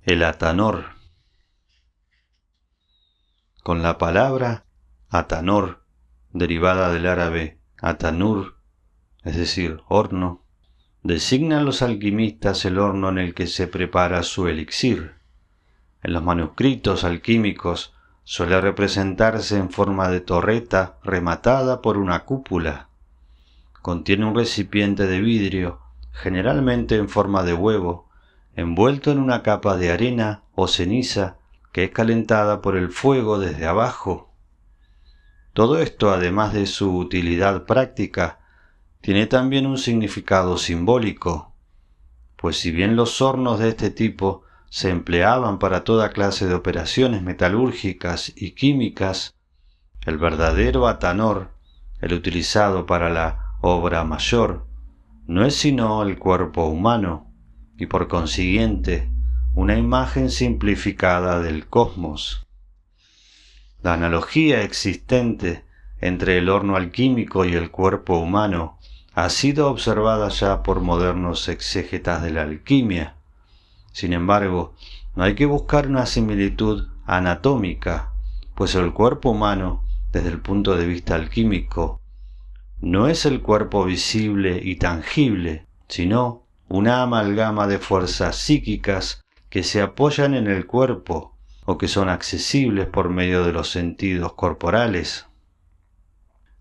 El atanor. Con la palabra atanor, derivada del árabe atanur, es decir, horno, designan los alquimistas el horno en el que se prepara su elixir. En los manuscritos alquímicos suele representarse en forma de torreta rematada por una cúpula. Contiene un recipiente de vidrio, generalmente en forma de huevo, envuelto en una capa de arena o ceniza que es calentada por el fuego desde abajo. Todo esto, además de su utilidad práctica, tiene también un significado simbólico, pues si bien los hornos de este tipo se empleaban para toda clase de operaciones metalúrgicas y químicas, el verdadero atanor, el utilizado para la obra mayor, no es sino el cuerpo humano y por consiguiente una imagen simplificada del cosmos. La analogía existente entre el horno alquímico y el cuerpo humano ha sido observada ya por modernos exégetas de la alquimia. Sin embargo, no hay que buscar una similitud anatómica, pues el cuerpo humano, desde el punto de vista alquímico, no es el cuerpo visible y tangible, sino una amalgama de fuerzas psíquicas que se apoyan en el cuerpo o que son accesibles por medio de los sentidos corporales.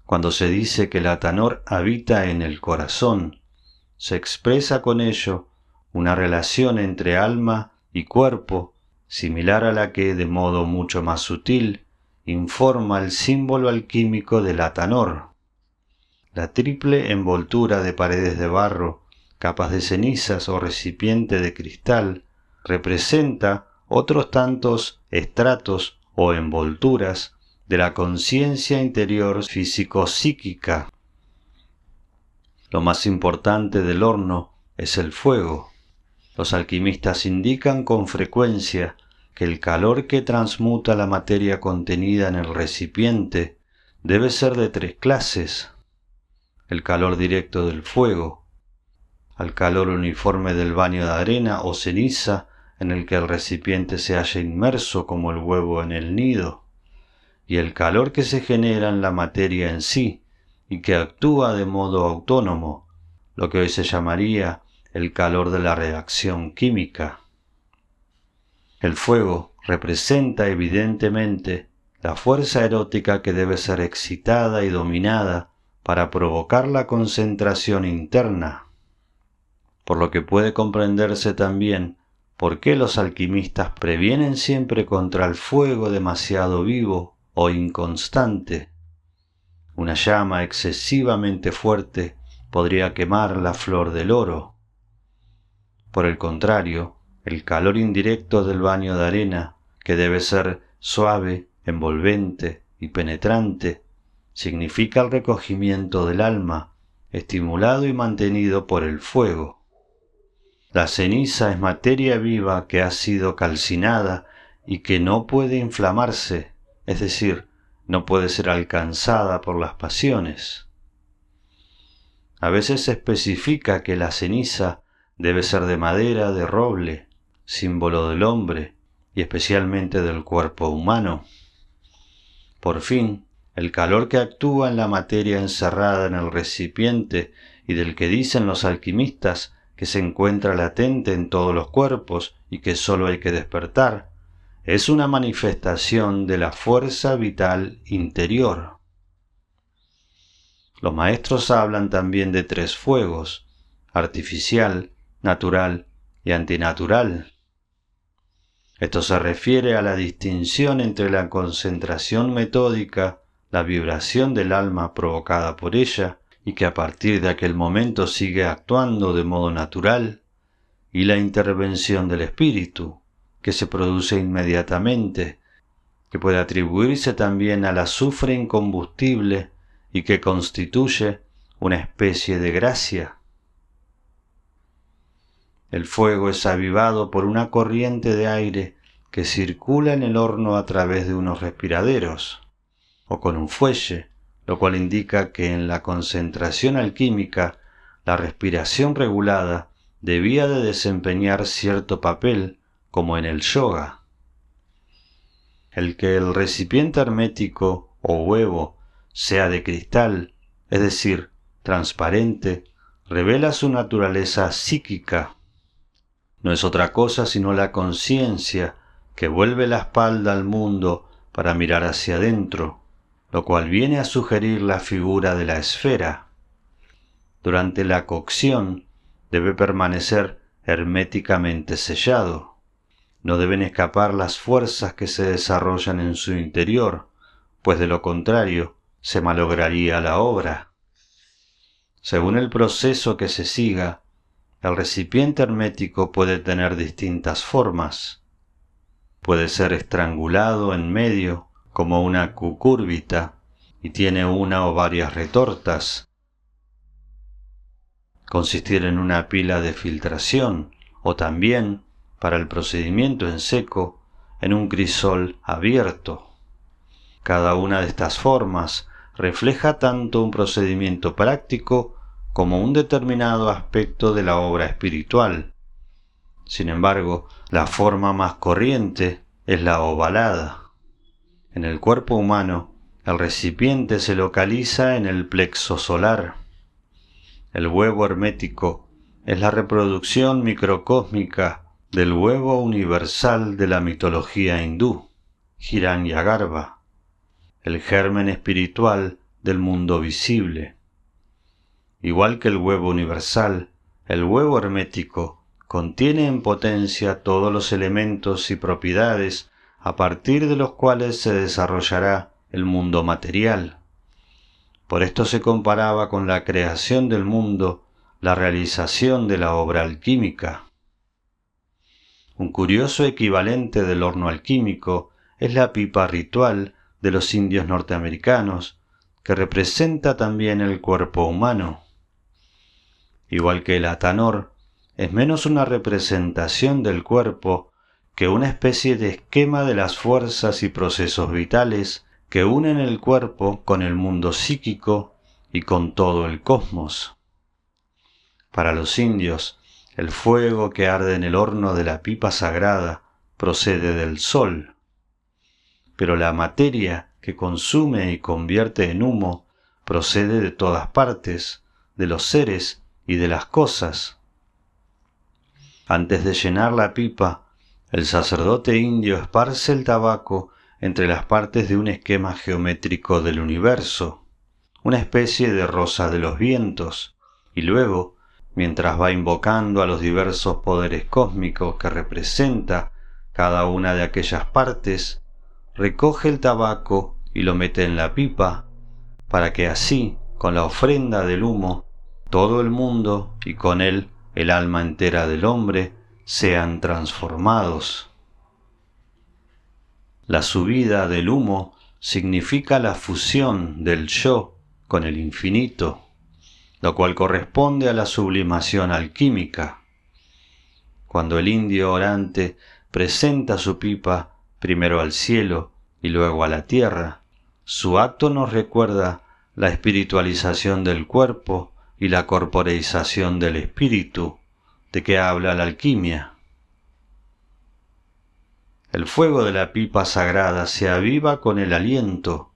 Cuando se dice que el atanor habita en el corazón, se expresa con ello una relación entre alma y cuerpo similar a la que, de modo mucho más sutil, informa el símbolo alquímico del atanor. La triple envoltura de paredes de barro, capas de cenizas o recipiente de cristal representa otros tantos estratos o envolturas de la conciencia interior físico-psíquica. Lo más importante del horno es el fuego. Los alquimistas indican con frecuencia que el calor que transmuta la materia contenida en el recipiente debe ser de tres clases: el calor directo del fuego, al calor uniforme del baño de arena o ceniza en el que el recipiente se halla inmerso como el huevo en el nido, y el calor que se genera en la materia en sí y que actúa de modo autónomo, lo que hoy se llamaría el calor de la reacción química. El fuego representa evidentemente la fuerza erótica que debe ser excitada y dominada para provocar la concentración interna, por lo que puede comprenderse también por qué los alquimistas previenen siempre contra el fuego demasiado vivo o inconstante. Una llama excesivamente fuerte podría quemar la flor del oro. Por el contrario, el calor indirecto del baño de arena, que debe ser suave, envolvente y penetrante, significa el recogimiento del alma, estimulado y mantenido por el fuego. La ceniza es materia viva que ha sido calcinada y que no puede inflamarse, es decir, no puede ser alcanzada por las pasiones. A veces se especifica que la ceniza debe ser de madera de roble, símbolo del hombre y especialmente del cuerpo humano. Por fin, el calor que actúa en la materia encerrada en el recipiente y del que dicen los alquimistas que se encuentra latente en todos los cuerpos y que solo hay que despertar, es una manifestación de la fuerza vital interior. Los maestros hablan también de tres fuegos: artificial, natural y antinatural. Esto se refiere a la distinción entre la concentración metódica, la vibración del alma provocada por ella, y que a partir de aquel momento sigue actuando de modo natural, y la intervención del espíritu, que se produce inmediatamente, que puede atribuirse también al azufre incombustible y que constituye una especie de gracia. El fuego es avivado por una corriente de aire que circula en el horno a través de unos respiraderos, o con un fuelle, lo cual indica que en la concentración alquímica la respiración regulada debía de desempeñar cierto papel como en el yoga. El que el recipiente hermético o huevo sea de cristal, es decir, transparente, revela su naturaleza psíquica. No es otra cosa sino la conciencia que vuelve la espalda al mundo para mirar hacia adentro, lo cual viene a sugerir la figura de la esfera. Durante la cocción debe permanecer herméticamente sellado. No deben escapar las fuerzas que se desarrollan en su interior, pues de lo contrario se malograría la obra. Según el proceso que se siga, el recipiente hermético puede tener distintas formas. Puede ser estrangulado en medio como una cucúrbita y tiene una o varias retortas. Consistir en una pila de filtración o también, para el procedimiento en seco, en un crisol abierto. Cada una de estas formas refleja tanto un procedimiento práctico como un determinado aspecto de la obra espiritual. Sin embargo, la forma más corriente es la ovalada. En el cuerpo humano, el recipiente se localiza en el plexo solar. El huevo hermético es la reproducción microcósmica del huevo universal de la mitología hindú, Hiranyagarbha, el germen espiritual del mundo visible. Igual que el huevo universal, el huevo hermético contiene en potencia todos los elementos y propiedades a partir de los cuales se desarrollará el mundo material. Por esto se comparaba con la creación del mundo la realización de la obra alquímica. Un curioso equivalente del horno alquímico es la pipa ritual de los indios norteamericanos, que representa también el cuerpo humano. Igual que el Atanor, es menos una representación del cuerpo que una especie de esquema de las fuerzas y procesos vitales que unen el cuerpo con el mundo psíquico y con todo el cosmos. Para los indios, el fuego que arde en el horno de la pipa sagrada procede del sol, pero la materia que consume y convierte en humo procede de todas partes, de los seres y de las cosas. Antes de llenar la pipa, el sacerdote indio esparce el tabaco entre las partes de un esquema geométrico del universo, una especie de rosa de los vientos, y luego, mientras va invocando a los diversos poderes cósmicos que representa cada una de aquellas partes, recoge el tabaco y lo mete en la pipa, para que así, con la ofrenda del humo, todo el mundo y con él el alma entera del hombre sean transformados. La subida del humo significa la fusión del yo con el infinito, lo cual corresponde a la sublimación alquímica. Cuando el indio orante presenta su pipa primero al cielo y luego a la tierra, su acto nos recuerda la espiritualización del cuerpo y la corporeización del espíritu, de que habla la alquimia. El fuego de la pipa sagrada se aviva con el aliento.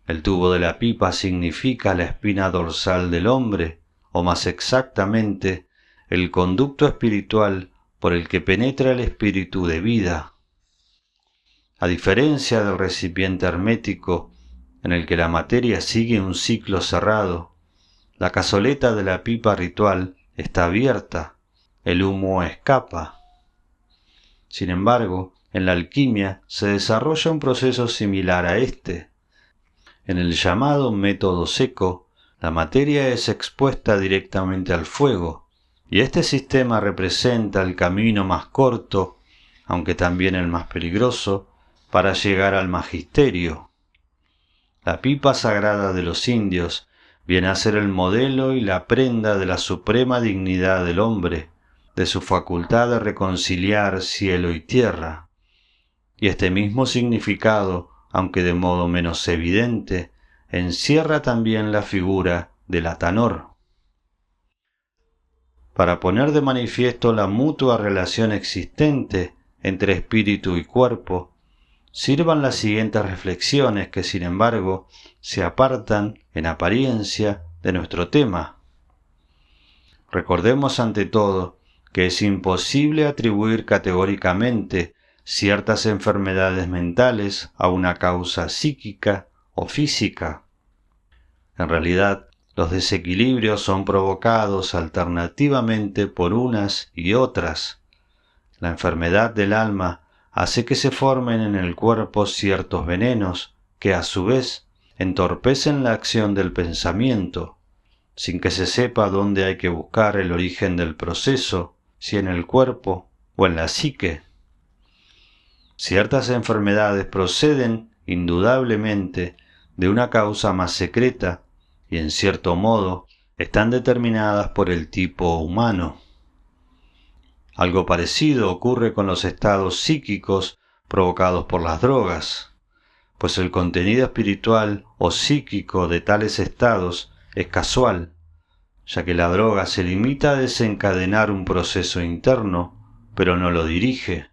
El tubo de la pipa significa la espina dorsal del hombre, o más exactamente, el conducto espiritual por el que penetra el espíritu de vida. A diferencia del recipiente hermético, en el que la materia sigue un ciclo cerrado, la cazoleta de la pipa ritual está abierta, el humo escapa. Sin embargo, en la alquimia se desarrolla un proceso similar a este. En el llamado método seco, la materia es expuesta directamente al fuego, y este sistema representa el camino más corto, aunque también el más peligroso, para llegar al magisterio. La pipa sagrada de los indios viene a ser el modelo y la prenda de la suprema dignidad del hombre, de su facultad de reconciliar cielo y tierra. Y este mismo significado, aunque de modo menos evidente, encierra también la figura del Atanor. Para poner de manifiesto la mutua relación existente entre espíritu y cuerpo, sirvan las siguientes reflexiones que, sin embargo, se apartan, en apariencia, de nuestro tema. Recordemos ante todo que es imposible atribuir categóricamente ciertas enfermedades mentales a una causa psíquica o física. En realidad, los desequilibrios son provocados alternativamente por unas y otras. La enfermedad del alma hace que se formen en el cuerpo ciertos venenos que, a su vez, entorpecen la acción del pensamiento, sin que se sepa dónde hay que buscar el origen del proceso, si en el cuerpo o en la psique. Ciertas enfermedades proceden, indudablemente, de una causa más secreta y, en cierto modo, están determinadas por el tipo humano. Algo parecido ocurre con los estados psíquicos provocados por las drogas, pues el contenido espiritual o psíquico de tales estados es casual, ya que la droga se limita a desencadenar un proceso interno, pero no lo dirige.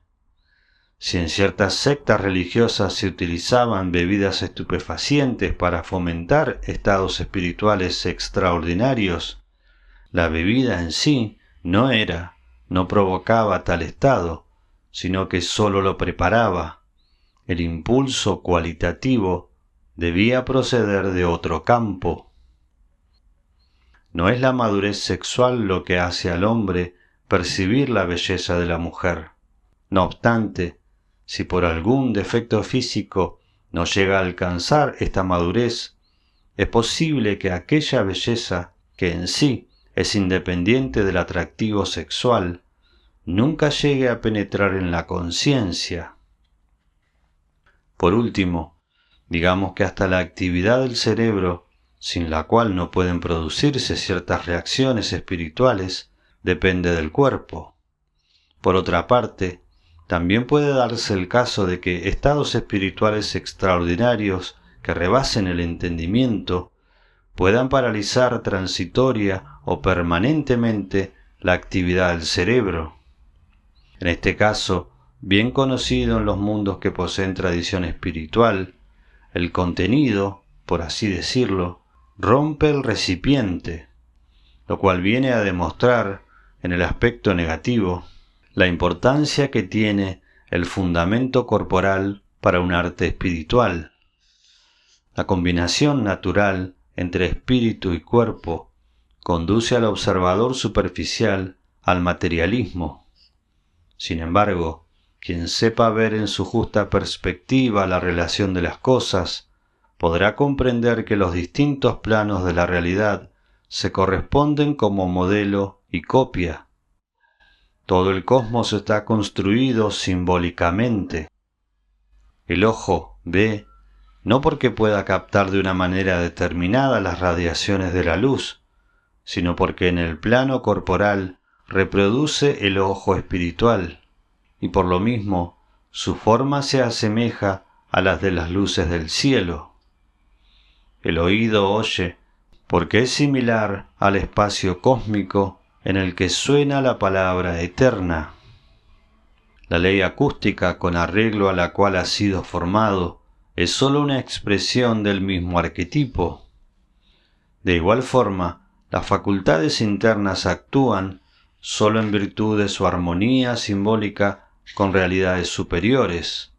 Si en ciertas sectas religiosas se utilizaban bebidas estupefacientes para fomentar estados espirituales extraordinarios, la bebida en sí no provocaba tal estado, sino que sólo lo preparaba. El impulso cualitativo debía proceder de otro campo. No es la madurez sexual lo que hace al hombre percibir la belleza de la mujer. No obstante, si por algún defecto físico no llega a alcanzar esta madurez, es posible que aquella belleza, que en sí es independiente del atractivo sexual, nunca llegue a penetrar en la conciencia. Por último, digamos que hasta la actividad del cerebro, sin la cual no pueden producirse ciertas reacciones espirituales, depende del cuerpo. Por otra parte, también puede darse el caso de que estados espirituales extraordinarios que rebasen el entendimiento puedan paralizar transitoria o permanentemente la actividad del cerebro. En este caso, bien conocido en los mundos que poseen tradición espiritual, el contenido, por así decirlo, rompe el recipiente, lo cual viene a demostrar, en el aspecto negativo, la importancia que tiene el fundamento corporal para un arte espiritual. La combinación natural entre espíritu y cuerpo conduce al observador superficial al materialismo. Sin embargo, quien sepa ver en su justa perspectiva la relación de las cosas, podrá comprender que los distintos planos de la realidad se corresponden como modelo y copia. Todo el cosmos está construido simbólicamente. El ojo ve no porque pueda captar de una manera determinada las radiaciones de la luz, sino porque en el plano corporal reproduce el ojo espiritual, y por lo mismo su forma se asemeja a las de las luces del cielo. El oído oye porque es similar al espacio cósmico en el que suena la palabra eterna. La ley acústica con arreglo a la cual ha sido formado es sólo una expresión del mismo arquetipo. De igual forma, las facultades internas actúan sólo en virtud de su armonía simbólica con realidades superiores.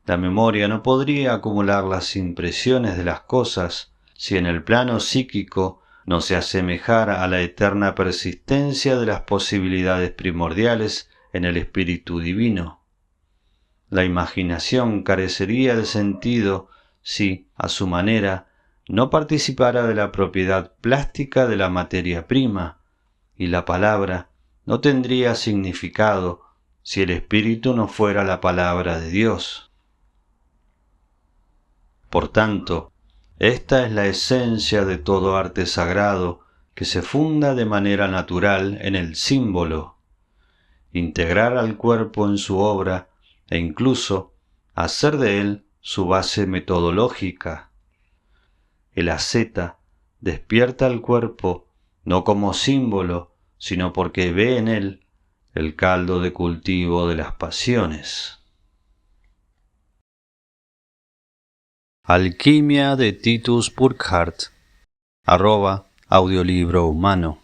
La memoria no podría acumular las impresiones de las cosas si en el plano psíquico no se asemejara a la eterna persistencia de las posibilidades primordiales en el espíritu divino. La imaginación carecería de sentido si, a su manera, no participara de la propiedad plástica de la materia prima, y la palabra no tendría significado si el espíritu no fuera la palabra de Dios. Por tanto, esta es la esencia de todo arte sagrado que se funda de manera natural en el símbolo. Integrar al cuerpo en su obra e incluso hacer de él su base metodológica. El asceta despierta al cuerpo no como símbolo, sino porque ve en él el caldo de cultivo de las pasiones. Alquimia de Titus Burckhardt @audiolibro humano